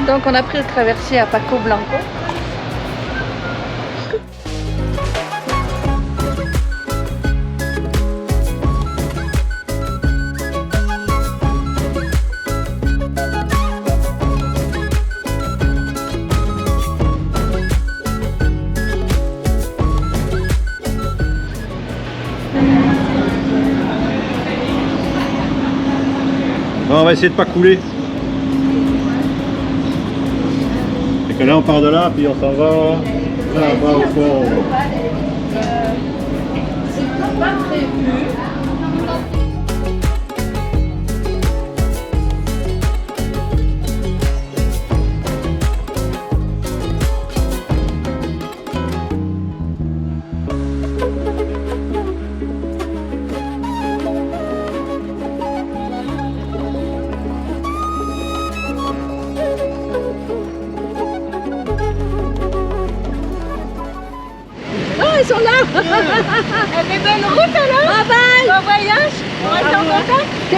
Donc on a pris le traversier à Paco Blanco. On va essayer de pas couler. Et que là on part de là, puis on s'en va là-bas au fond. C'est pas prévu. Ils sont là. Mais bonne route alors. Bye bye. Bon voyage. On reste en contact. Ok,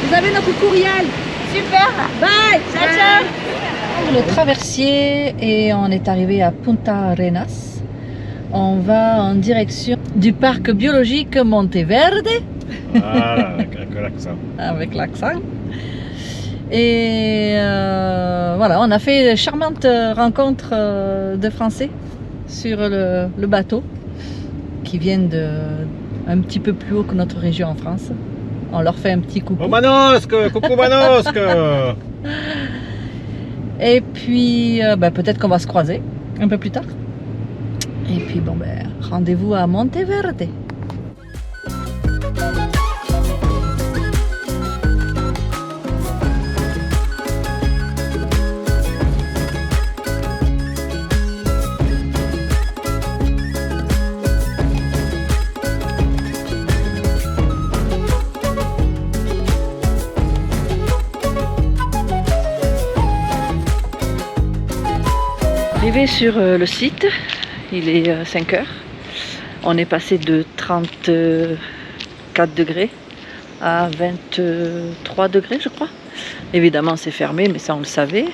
vous avez notre courriel. Super. Bye. Ciao, ciao. Le traversier et on est arrivé à Punta Arenas. On va en direction du parc biologique Monteverde. Voilà, avec l'accent. Avec l'accent. Et voilà, on a fait une charmante rencontre de Français sur le bateau qui viennent un petit peu plus haut que notre région en France. On leur fait un petit coucou. Oh Manosque, coucou Manosque. Et puis peut-être qu'on va se croiser un peu plus tard. Et puis bon rendez-vous à Monteverde. Arrivé sur le site, il est 5 heures. On est passé de 34 degrés à 23 degrés, je crois. Évidemment, c'est fermé, mais ça, on le savait.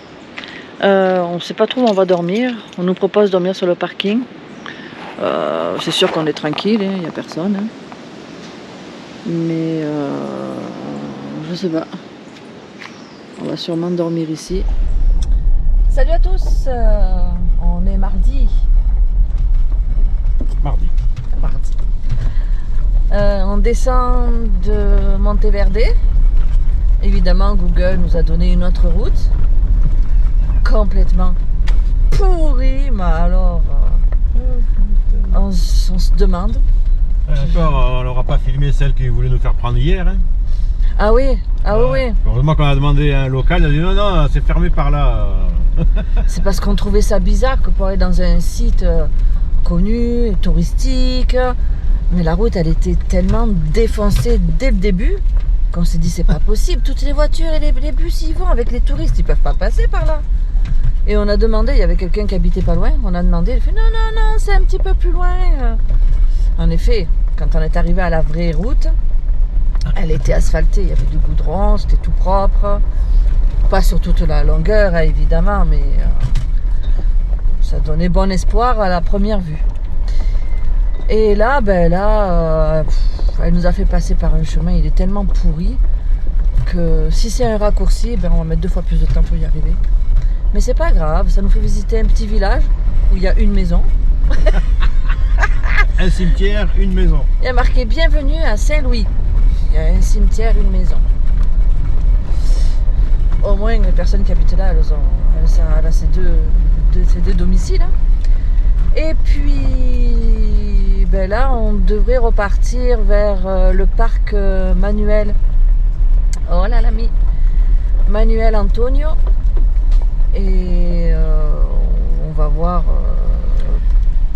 On ne sait pas trop où on va dormir. On nous propose de dormir sur le parking. C'est sûr qu'on est tranquille, il n'y a personne. Hein. Mais je sais pas. On va sûrement dormir ici. Salut à tous, on est mardi. Mardi. On descend de Monteverde. Évidemment, Google nous a donné une autre route. Complètement pourrie, mais alors on se demande. Encore, on n'aura pas filmé celle qui voulait nous faire prendre hier. Hein. Ah oui, oui. Heureusement qu'on a demandé à un local, il a dit non, c'est fermé par là. C'est parce qu'on trouvait ça bizarre que pour aller dans un site connu, touristique, mais la route elle était tellement défoncée dès le début qu'on s'est dit c'est pas possible, toutes les voitures et les bus y vont avec les touristes, ils peuvent pas passer par là. Et on a demandé, il y avait quelqu'un qui habitait pas loin, on a demandé, il fait non, c'est un petit peu plus loin. En effet, quand on est arrivé à la vraie route, elle était asphaltée, il y avait du goudron, c'était tout propre. Pas sur toute la longueur, hein, évidemment, mais ça donnait bon espoir à la première vue. Et là, elle nous a fait passer par un chemin, il est tellement pourri que si c'est un raccourci, on va mettre 2 fois plus de temps pour y arriver. Mais c'est pas grave, ça nous fait visiter un petit village où il y a une maison. Un cimetière, une maison. Il y a marqué bienvenue à Saint-Louis. Il y a un cimetière, une maison. au moins les personnes qui habitent là, elle a ses deux domiciles. Hein. Et puis ben là, on devrait repartir vers le parc Manuel. Oh là l'ami, Manuel Antonio. Et on va voir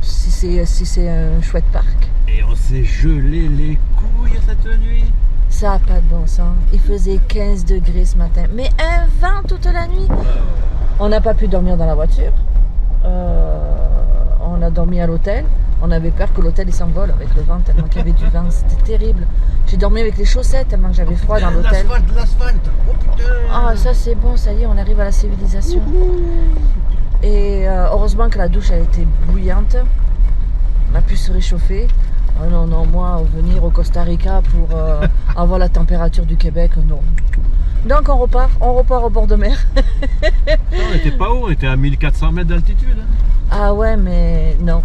si c'est un chouette parc. Et on s'est gelé les couilles cette nuit. Ça n'a pas de bon sens. Il faisait 15 degrés ce matin. Mais un vent toute la nuit. On n'a pas pu dormir dans la voiture. On a dormi à l'hôtel. On avait peur que l'hôtel il s'envole avec le vent, tellement qu'il y avait du vent. C'était terrible. J'ai dormi avec les chaussettes tellement que j'avais froid dans l'hôtel. L'asphalte. Oh putain. Ah, ça c'est bon, ça y est, on arrive à la civilisation. Et heureusement que la douche elle était bouillante. On a pu se réchauffer. Oh non, non, moi, venir au Costa Rica pour avoir la température du Québec, non. Donc on repart au bord de mer. Non, on était pas haut, on était à 1400 mètres d'altitude. Hein. Ah ouais, mais non.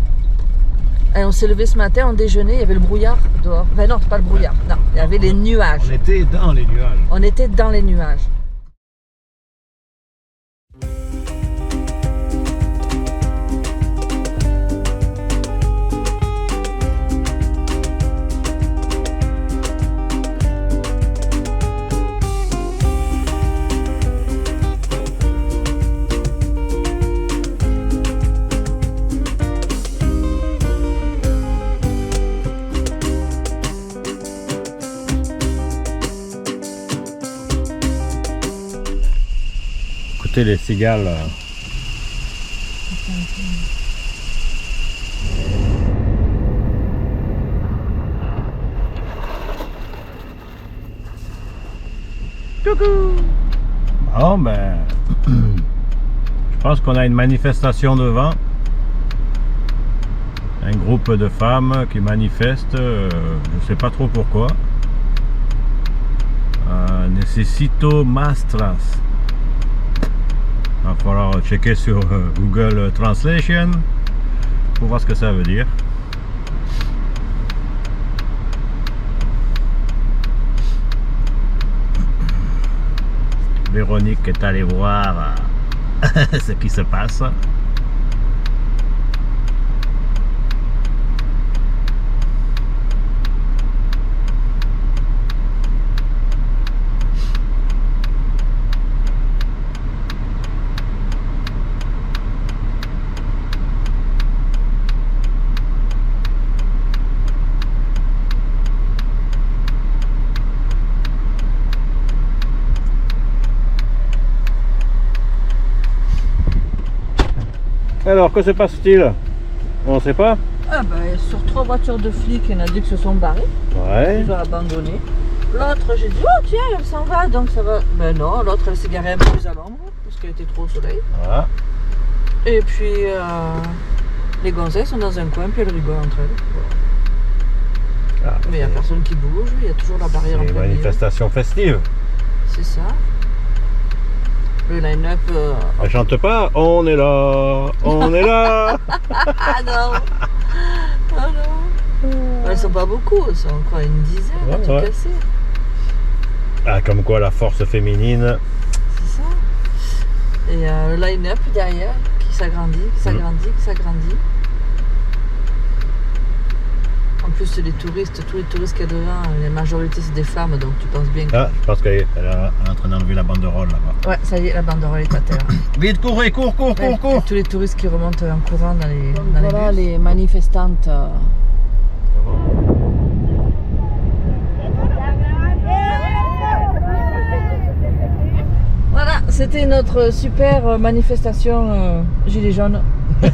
Et on s'est levé ce matin, on déjeunait, il y avait le brouillard dehors. Enfin non, c'est pas le brouillard, non, il y avait les nuages. On était dans les nuages. On était dans les nuages. Écoutez les cigales. Coucou. Bon ben, je pense qu'on a une manifestation devant. Un groupe de femmes qui manifestent, je sais pas trop pourquoi. Necesito mastras. Il va falloir checker sur Google Translation pour voir ce que ça veut dire. Véronique est allée voir ce qui se passe. Alors, que se passe-t-il? On ne sait pas. Ah ben, sur 3 voitures de flics, il y en a 2 qui se sont barrés. Ouais. Ils ont abandonné. L'autre, j'ai dit, oh tiens, elle s'en va, donc ça va. Ben non, l'autre, elle s'est garée un peu plus à l'ombre, parce qu'elle était trop au soleil. Voilà. Et puis, les gonzesses sont dans un coin, puis elles rigolent entre elles. Voilà. Ah, Mais il n'y a personne qui bouge, il y a toujours la barrière en c'est une plein milieu. manifestation festive. C'est ça. Le line-up. Elle chante pas, on est là, on est là. Ah non. Ah non. Elles sont pas beaucoup, elles sont encore une dizaine, Ouais, on est ouais. cassé. Ah, comme quoi la force féminine. C'est ça. Et le line-up derrière qui s'agrandit, qui s'agrandit, qui s'agrandit. En plus, c'est les touristes, tous les touristes qu'il y a devant, la majorité c'est des femmes, donc tu penses bien que... Ah, je pense qu'elle est en train d'enlever la banderole là-bas. Ouais, ça y est, la banderole est à terre. Vite, courez, cours, cours, Ouais, cours, cours. tous les touristes qui remontent en courant dans les voilà, bus. Les manifestantes. Voilà, c'était notre super manifestation Gilets jaunes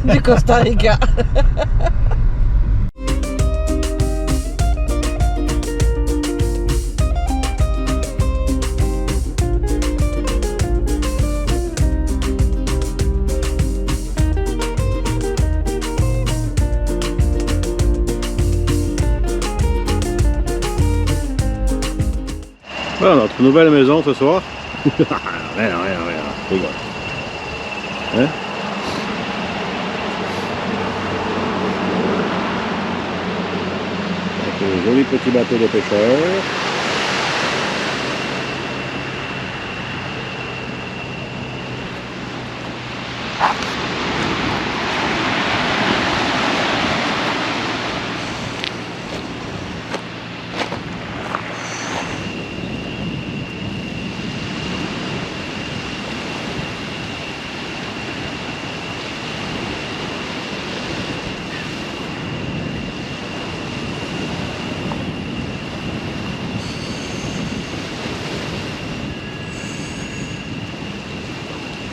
du Costa Rica. Voilà notre nouvelle maison ce soir. Rien, rigole. Hein? Avec un joli petit bateau de pêcheurs.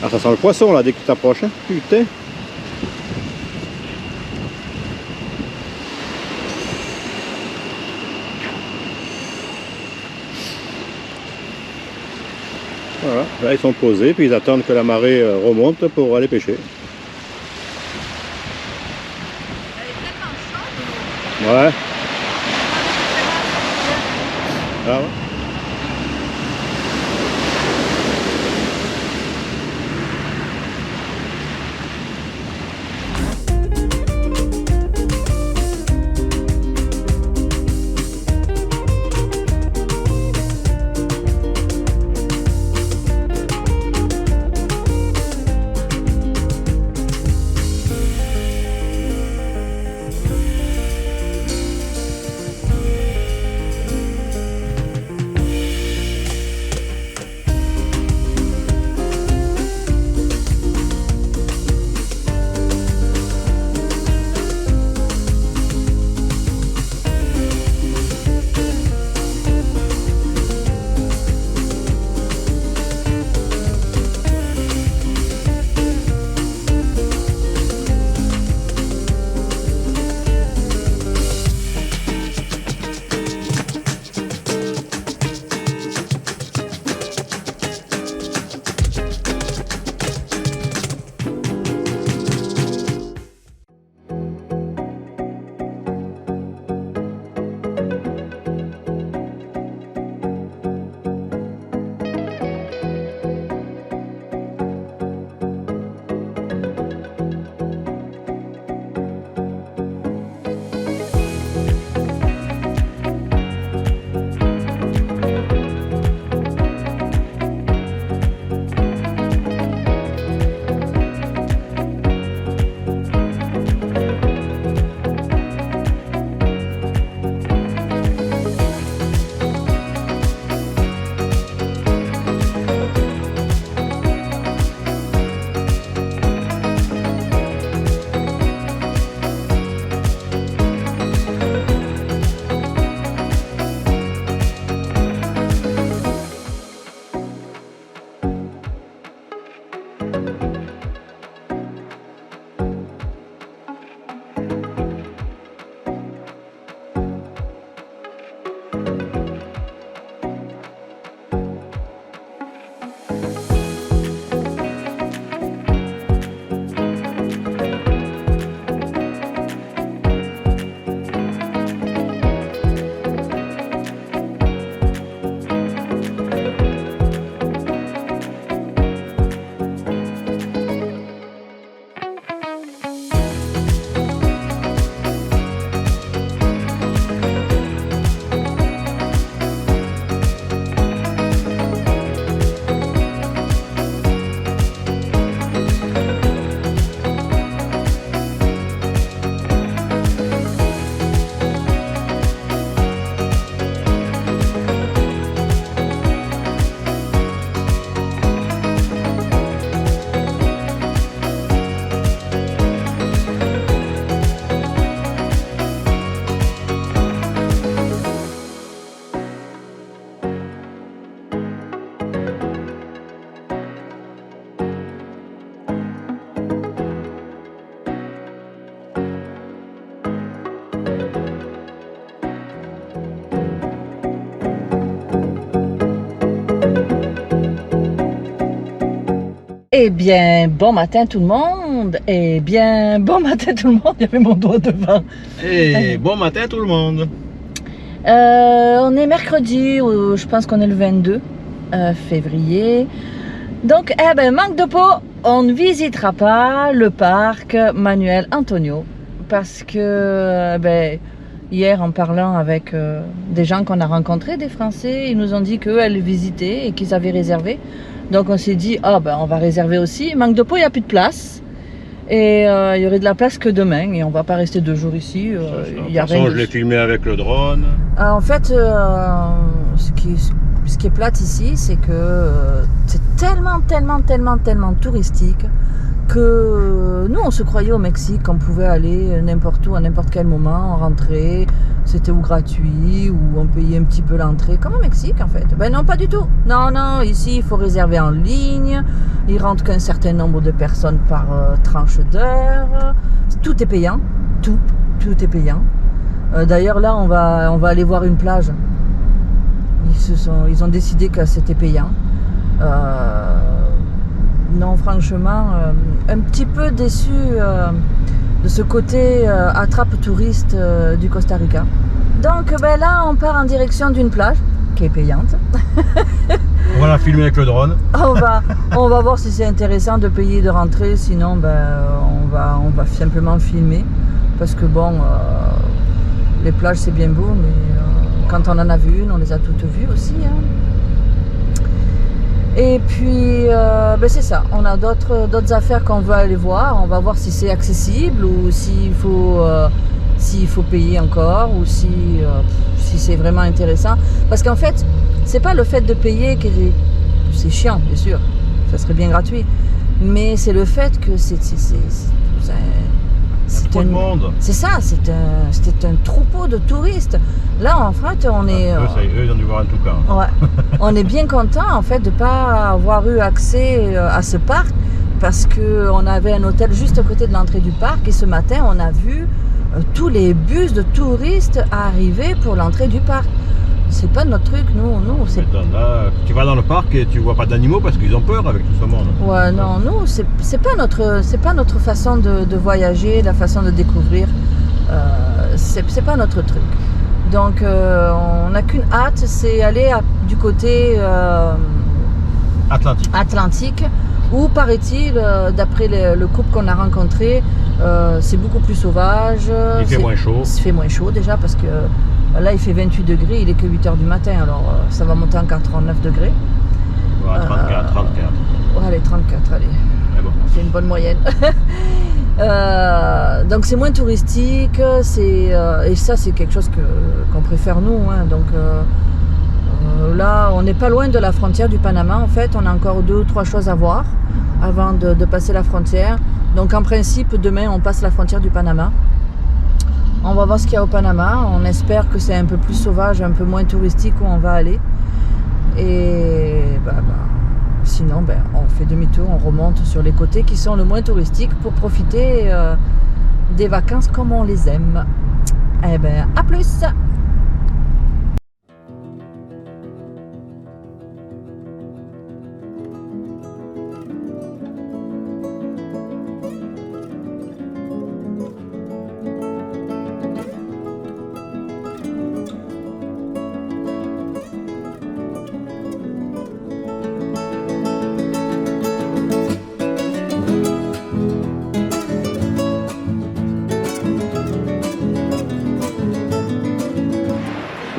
Ah, ça sent le poisson là dès que tu t'approches, hein. Putain. Voilà, là ils sont posés, puis ils attendent que la marée remonte pour aller pêcher. Ouais. Ah ouais. Eh bien, bon matin tout le monde. Eh bien, bon matin tout le monde. Il y avait mon doigt devant. Et bon matin tout le monde. On est mercredi, je pense qu'on est le 22 février. Donc, eh ben, manque de peau, on ne visitera pas le parc Manuel Antonio. Parce que, hier, en parlant avec des gens qu'on a rencontrés, des Français, ils nous ont dit qu'eux, elles le visitaient et qu'ils avaient réservé. Donc, on s'est dit, on va réserver aussi. Manque de peau, il n'y a plus de place. Et il y aurait de la place que demain. Et on ne va pas rester 2 jours ici. De toute façon, je l'ai filmé avec le drone. En fait, ce qui est plate ici, c'est que c'est tellement touristique que nous, on se croyait au Mexique, on pouvait aller n'importe où, à n'importe quel moment, rentrer, c'était ou gratuit, ou on payait un petit peu l'entrée, comme au Mexique en fait. Ben non, pas du tout. Non, non, ici, il faut réserver en ligne, il rentre qu'un certain nombre de personnes par tranche d'heure, tout est payant, tout est payant. D'ailleurs, là, on va aller voir une plage. Ils ont décidé que c'était payant. Non, franchement, un petit peu déçu de ce côté attrape touriste du Costa Rica. Donc ben là, on part en direction d'une plage qui est payante. On va la filmer avec le drone. On va voir si c'est intéressant de payer de rentrer, sinon ben, on va simplement filmer. Parce que bon, les plages c'est bien beau, mais quand on en a vu une, on les a toutes vues aussi. Hein. Et puis, ben c'est ça, on a d'autres affaires qu'on veut aller voir. On va voir si c'est accessible ou s'il faut payer encore ou si c'est vraiment intéressant. Parce qu'en fait, c'est pas le fait de payer qui est... C'est chiant, bien sûr, ça serait bien gratuit. Mais c'est le fait que c'est trop de monde. C'est ça, c'était un troupeau de touristes. Là, en fait, on est... Eux, ils ont dû voir un toucan. Ouais. On est bien content, en fait, de ne pas avoir eu accès à ce parc parce qu'on avait un hôtel juste à côté de l'entrée du parc et ce matin, on a vu tous les bus de touristes arriver pour l'entrée du parc. C'est pas notre truc, nous c'est... Là, tu vas dans le parc et tu vois pas d'animaux parce qu'ils ont peur avec tout ce monde. Ouais, non, nous, c'est pas notre façon de voyager, la façon de découvrir. C'est pas notre truc. Donc, on n'a qu'une hâte, c'est aller du côté Atlantique, où, paraît-il, d'après le couple qu'on a rencontré, c'est beaucoup plus sauvage. Il fait moins chaud. Il fait moins chaud déjà parce que là, il fait 28 degrés, il est que 8 h du matin, alors ça va monter encore 39 degrés. Ouais, 34. Ouais, allez, 34, allez. Mais bon. C'est une bonne moyenne. Donc c'est moins touristique, et ça c'est quelque chose qu'on préfère nous. Hein. Donc là, on n'est pas loin de la frontière du Panama. En fait, on a encore 2 ou 3 choses à voir avant de passer la frontière. Donc en principe, demain, on passe la frontière du Panama. On va voir ce qu'il y a au Panama. On espère que c'est un peu plus sauvage, un peu moins touristique où on va aller. Et sinon, on fait demi-tour, on remonte sur les côtés qui sont le moins touristiques pour profiter des vacances comme on les aime. Eh ben, à plus!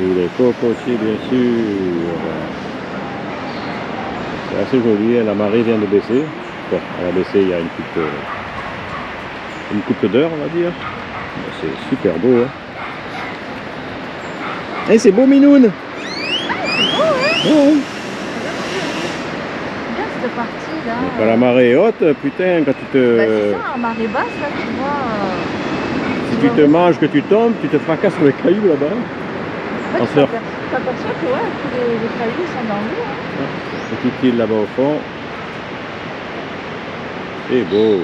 Les cocotiers, bien sûr. C'est assez joli, la marée vient de baisser. Bon, elle a baissé il y a une couple d'heures, on va dire. C'est super beau. Hein. Et c'est beau, Minoune. C'est beau, hein? Ouais. Bien cette partie là. Quand la marée est haute, putain, quand tu te... c'est ça, en marée basse, là, tu vois... si tu te manges, que tu tombes, tu te fracasses sur les cailloux là-bas. En fait, En tu surf. t'aperçois que tous les cailloux sont dans l'eau. Hein. Petite île là-bas au fond. C'est beau.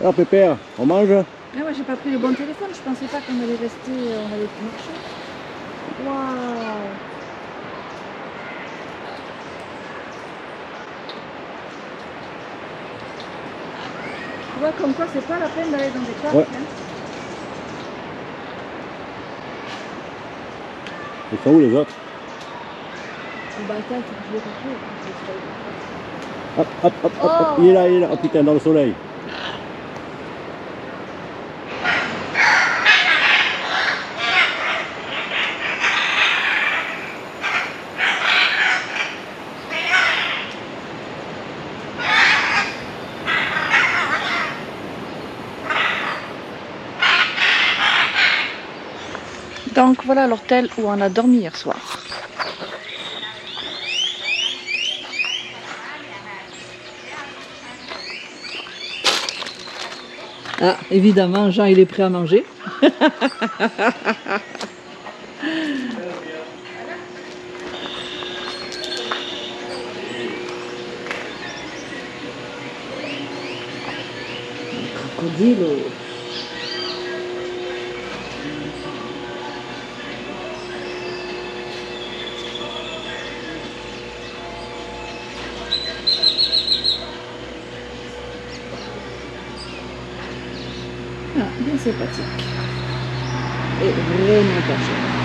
Ah Pépère, on mange? Ah ouais, j'ai pas pris le bon téléphone, je pensais pas qu'on allait rester, on allait marcher. Waouh! Tu vois, comme quoi, c'est pas la peine d'aller dans des parcs. Ouais. Hein. Ils sont où les autres? Bah attends, faut que je les retrouve. Hop, hop, hop, hop, hop. Il est là, il est là. Oh putain, dans le soleil. Donc voilà l'hôtel où on a dormi hier soir. Ah, évidemment, Jean il est prêt à manger. Crocodile. Ah, bien sympathique. Et vraiment pas cher.